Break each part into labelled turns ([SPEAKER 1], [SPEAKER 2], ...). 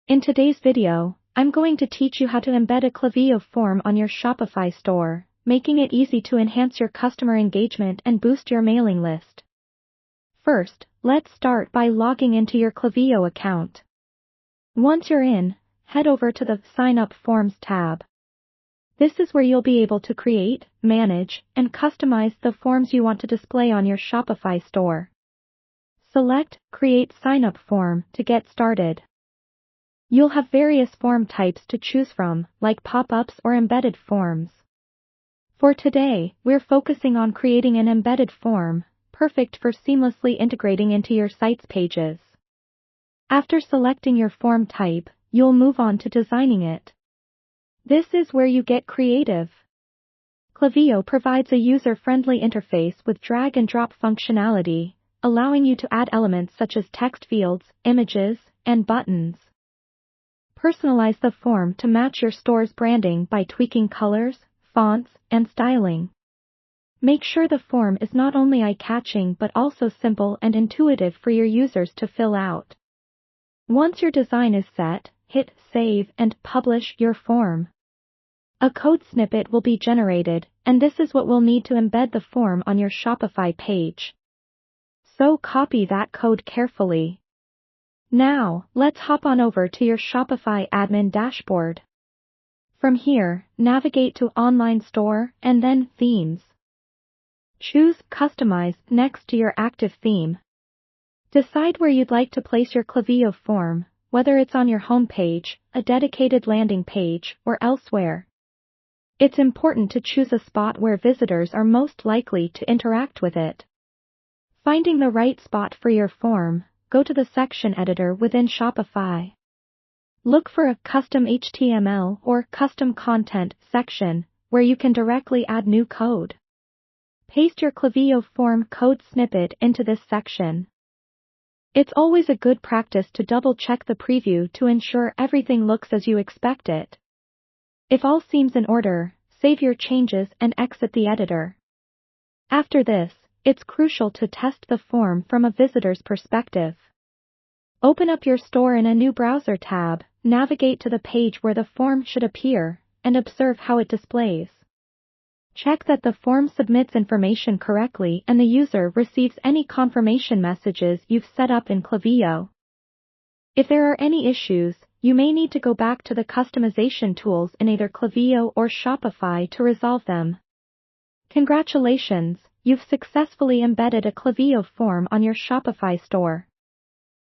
[SPEAKER 1] In today's video, I'm going to teach you how to embed a Klaviyo form on your Shopify store, making it easy to enhance your customer engagement and boost your mailing list. First, let's start by logging into your Klaviyo account. Once you're in, head over to the Sign Up Forms tab. This is where you'll be able to create, manage, and customize the forms you want to display on your Shopify store. Select Create Sign Up Form to get started. You'll have various form types to choose from, like pop-ups or embedded forms. For today, we're focusing on creating an embedded form, perfect for seamlessly integrating into your site's pages. After selecting your form type, you'll move on to designing it. This is where you get creative. Klaviyo provides a user-friendly interface with drag-and-drop functionality, allowing you to add elements such as text fields, images, and buttons. Personalize the form to match your store's branding by tweaking colors, fonts, and styling. Make sure the form is not only eye-catching but also simple and intuitive for your users to fill out. Once your design is set, hit Save and publish your form. A code snippet will be generated, and this is what we'll need to embed the form on your Shopify page. So copy that code carefully. Now, let's hop on over to your Shopify admin dashboard. From here, navigate to Online Store and then Themes. Choose Customize next to your active theme. Decide where you'd like to place your Klaviyo form, whether it's on your home page, a dedicated landing page, or elsewhere. It's important to choose a spot where visitors are most likely to interact with it. Finding the right spot for your form, go to the section editor within Shopify. Look for a Custom HTML or Custom Content section, where you can directly add new code. Paste your Klaviyo form code snippet into this section. It's always a good practice to double-check the preview to ensure everything looks as you expect it. If all seems in order, save your changes and exit the editor. After this, it's crucial to test the form from a visitor's perspective. Open up your store in a new browser tab, navigate to the page where the form should appear, and observe how it displays. Check that the form submits information correctly and the user receives any confirmation messages you've set up in Klaviyo. If there are any issues, you may need to go back to the customization tools in either Klaviyo or Shopify to resolve them. Congratulations, you've successfully embedded a Klaviyo form on your Shopify store.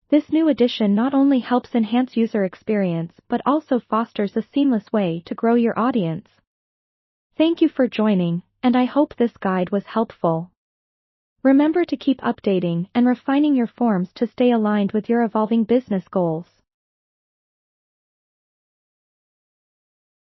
[SPEAKER 1] This new addition not only helps enhance user experience but also fosters a seamless way to grow your audience. Thank you for joining, and I hope this guide was helpful. Remember to keep updating and refining your forms to stay aligned with your evolving business goals.